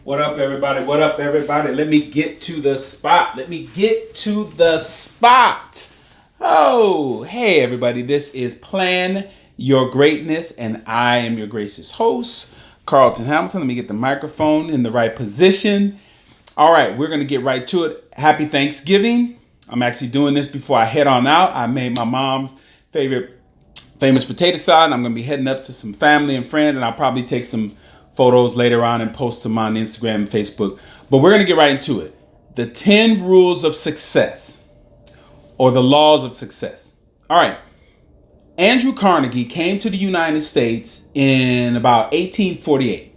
What up, everybody? What up, everybody? Let me get to the spot. Oh, hey, everybody. This is Plan Your Greatness, and I am your gracious host, Carlton Hamilton. Let me get the microphone in the right position. All right, we're going to get right to it. Happy Thanksgiving. I'm actually doing this before I head on out. I made my mom's favorite famous potato salad, and I'm going to be heading up to some family and friends, and I'll probably take some photos later on and post them on Instagram and Facebook. But we're going to get right into it. The 10 rules of success, or the laws of success. All right. Andrew Carnegie came to the United States in about 1848.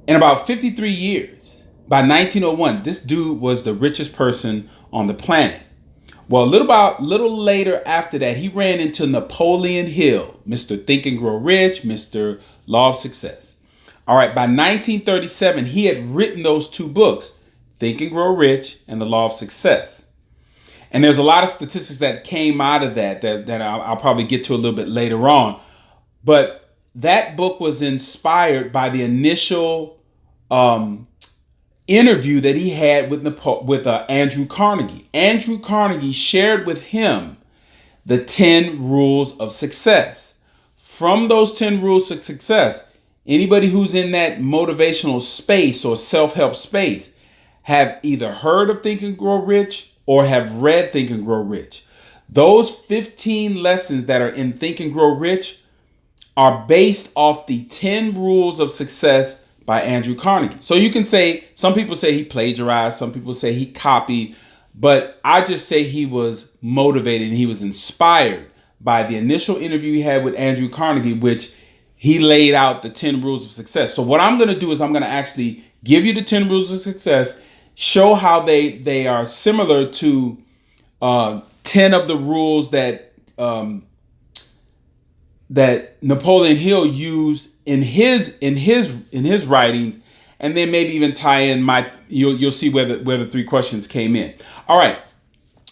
In about 53 years, by 1901, this dude was the richest person on the planet. Well, a little later after that, he ran into Napoleon Hill, Mr. Think and Grow Rich, Mr. Law of Success. All right, by 1937, he had written those two books, Think and Grow Rich and The Law of Success. And there's a lot of statistics that came out of that I'll probably get to a little bit later on. But that book was inspired by the initial interview that he had with Andrew Carnegie. Andrew Carnegie shared with him the 10 rules of success. From those 10 rules of success, anybody who's in that motivational space or self-help space have either heard of Think and Grow Rich or have read Think and Grow Rich. Those 15 lessons that are in Think and Grow Rich are based off the 10 rules of success by Andrew Carnegie. So you can say, some people say he plagiarized, some people say he copied, but I just say he was motivated and he was inspired by the initial interview he had with Andrew Carnegie, which he laid out the 10 rules of success. So what I'm going to do is I'm going to actually give you the 10 rules of success, show how they are similar to 10 of the rules that that Napoleon Hill used in his writings, and then maybe even tie in you'll see where the three questions came in. All right,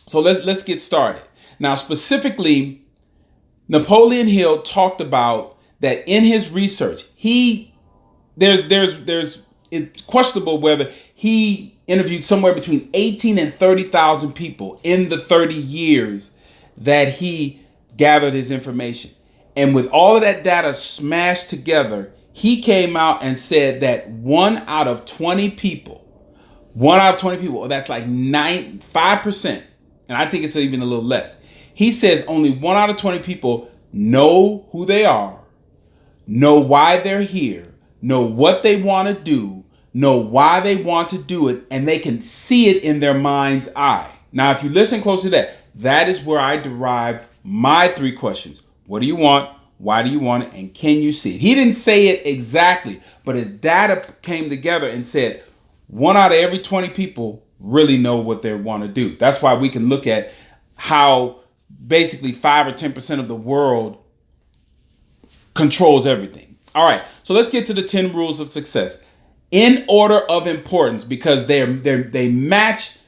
so let's get started. Now, specifically, Napoleon Hill talked about that in his research, it's questionable whether he interviewed somewhere between 18 and 30,000 people in the 30 years that he gathered his information. And with all of that data smashed together, he came out and said that 1 out of 20 people, that's like 5%, and I think it's even a little less. He says only 1 out of 20 people know who they are, know why they're here, know what they want to do, know why they want to do it, and they can see it in their mind's eye. Now, if you listen closely to that, that is where I derived my 3 questions. What do you want? Why do you want it? And can you see it? He didn't say it exactly, but his data came together and said 1 out of every 20 people really know what they want to do. That's why we can look at how basically 5 or 10% of the world controls everything. All right, so let's get to the 10 rules of success in order of importance, because they match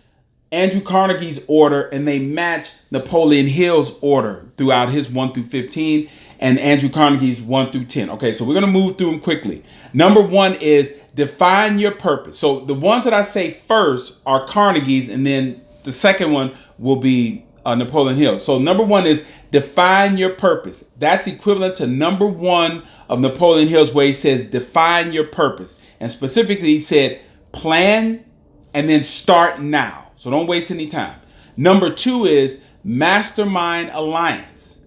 Andrew Carnegie's order and they match Napoleon Hill's order throughout his 1 through 15 and Andrew Carnegie's 1 through 10. Okay, so we're going to move through them quickly. Number 1 is define your purpose. So the ones that I say first are Carnegie's, and then the second one will be Napoleon Hill. So number 1 is define your purpose. That's equivalent to number 1 of Napoleon Hill's, where he says define your purpose. And specifically, he said plan and then start now. So don't waste any time. Number 2 is mastermind alliance.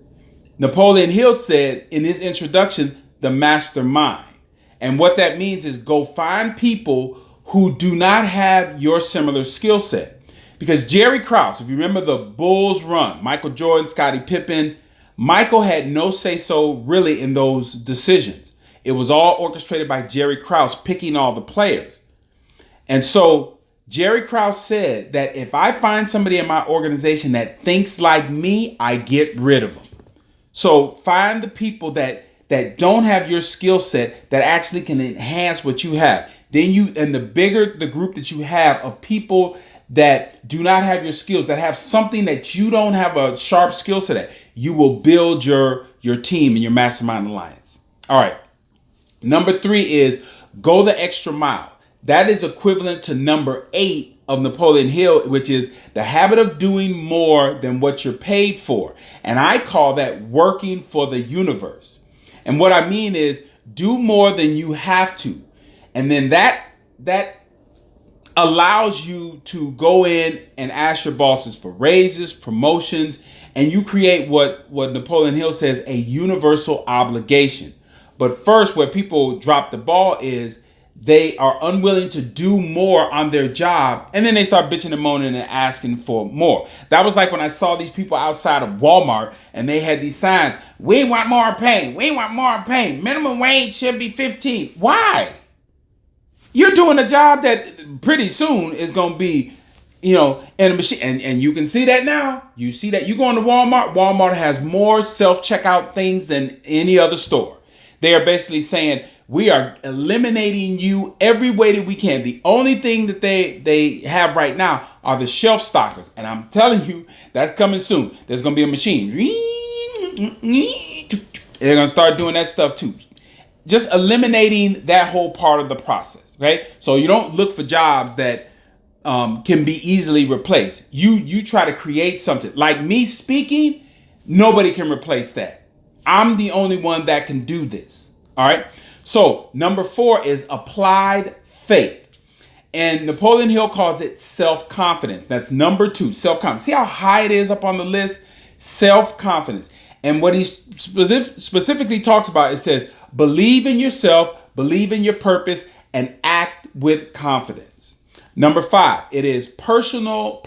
Napoleon Hill said in his introduction, the mastermind. And what that means is go find people who do not have your similar skill set. Because Jerry Krause, if you remember the Bulls run, Michael Jordan, Scottie Pippen, Michael had no say-so really in those decisions. It was all orchestrated by Jerry Krause picking all the players. And so Jerry Krause said that if I find somebody in my organization that thinks like me, I get rid of them. So find the people that don't have your skill set that actually can enhance what you have. And the bigger the group that you have of people that do not have your skills, that have something that you don't have a sharp skill set at, you will build your team and your mastermind alliance. All right. Number 3 is go the extra mile. That is equivalent to number 8 of Napoleon Hill, which is the habit of doing more than what you're paid for. And I call that working for the universe. And what I mean is do more than you have to. And then that allows you to go in and ask your bosses for raises, promotions, and you create what Napoleon Hill says, a universal obligation. But first, where people drop the ball is they are unwilling to do more on their job, and then they start bitching and moaning and asking for more. That was like when I saw these people outside of Walmart and they had these signs, we want more pay, we want more pay, minimum wage should be 15. Why? You're doing a job that pretty soon is going to be, in a machine. And you can see that now. You see that you go into Walmart. Walmart has more self-checkout things than any other store. They are basically saying, we are eliminating you every way that we can. The only thing that they have right now are the shelf stockers. And I'm telling you, that's coming soon. There's going to be a machine. They're going to start doing that stuff too. Just eliminating that whole part of the process. Okay. So you don't look for jobs that can be easily replaced. You try to create something. Like me speaking, nobody can replace that. I'm the only one that can do this. All right. So number 4 is applied faith. And Napoleon Hill calls it self-confidence. That's number 2, self-confidence. See how high it is up on the list? Self-confidence. And what he specifically talks about, it says, believe in yourself, believe in your purpose, and act with confidence. Number 5, it is personal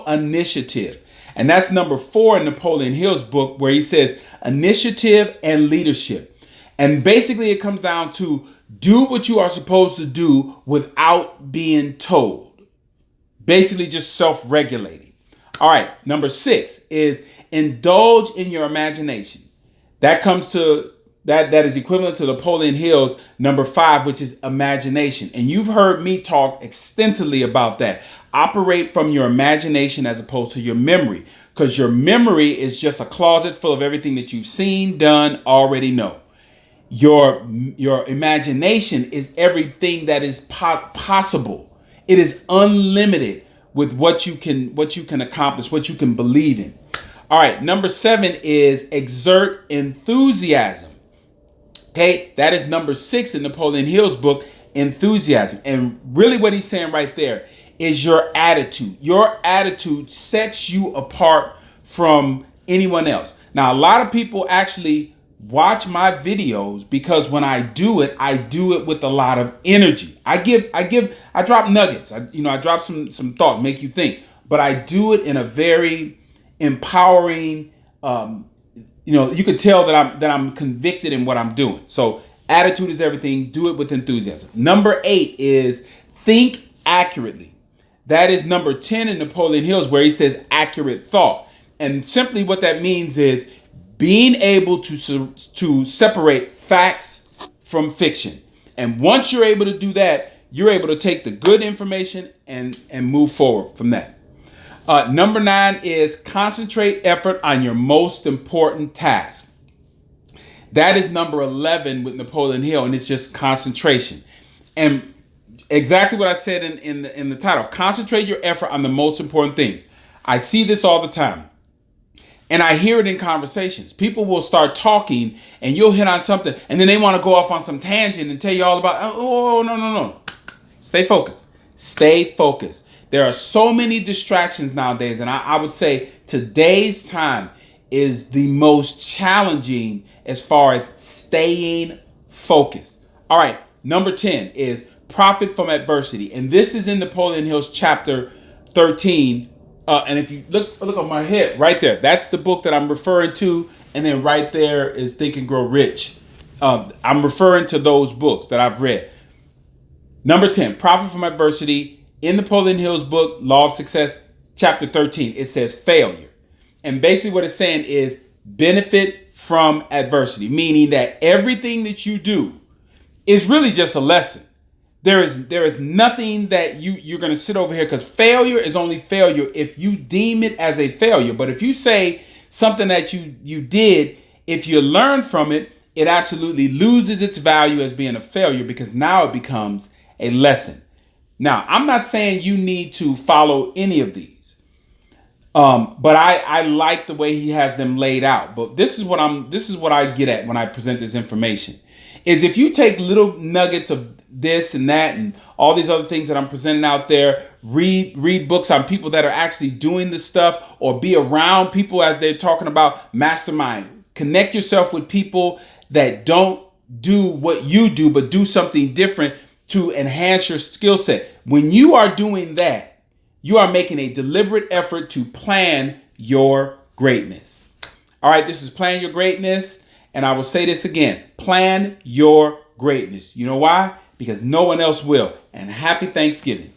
initiative. And that's number 4 in Napoleon Hill's book, where he says initiative and leadership. And basically it comes down to do what you are supposed to do without being told. Basically just self-regulating. All right. Number 6 is indulge in your imagination. That comes to that is equivalent to Napoleon Hill's number 5, which is imagination. And you've heard me talk extensively about that. Operate from your imagination as opposed to your memory, because your memory is just a closet full of everything that you've seen, done, already know. Your imagination is everything that is possible. It is unlimited with what you can accomplish, what you can believe in. All right, number 7 is exert enthusiasm. Okay, that is number 6 in Napoleon Hill's book, Enthusiasm. And really what he's saying right there is your attitude. Your attitude sets you apart from anyone else. Now, a lot of people actually watch my videos because when I do it with a lot of energy. I drop nuggets. I drop some thought, make you think, but I do it in a very empowering, you could tell that I'm convicted in what I'm doing. So attitude is everything. Do it with enthusiasm. Number 8 is think accurately. That is number 10 in Napoleon Hill's, where he says accurate thought. And simply what that means is being able to separate facts from fiction. And once you're able to do that, you're able to take the good information and move forward from that. Number 9 is concentrate effort on your most important task. That is number 11 with Napoleon Hill, and it's just concentration. And exactly what I said in the title, concentrate your effort on the most important things. I see this all the time. And I hear it in conversations. People will start talking and you'll hit on something and then they want to go off on some tangent and tell you all about, no. Stay focused. Stay focused. There are so many distractions nowadays. And I would say today's time is the most challenging as far as staying focused. All right. Number 10 is profit from adversity. And this is in Napoleon Hill's chapter 13. And if you look on my head right there, that's the book that I'm referring to. And then right there is Think and Grow Rich. I'm referring to those books that I've read. Number 10, profit from adversity. In Napoleon Hill's book, Law of Success, chapter 13, it says failure. And basically what it's saying is benefit from adversity, meaning that everything that you do is really just a lesson. There is nothing that you're going to sit over here, because failure is only failure if you deem it as a failure. But if you say something that you did, if you learn from it, it absolutely loses its value as being a failure, because now it becomes a lesson. Now, I'm not saying you need to follow any of these, but I like the way he has them laid out. But this is what I get at when I present this information, is if you take little nuggets of this and that and all these other things that I'm presenting out there, read books on people that are actually doing this stuff, or be around people as they're talking about mastermind. Connect yourself with people that don't do what you do, but do something different to enhance your skill set. When you are doing that, you are making a deliberate effort to plan your greatness. All right, this is Plan Your Greatness. And I will say this again, plan your greatness. You know why? Because no one else will. And happy Thanksgiving.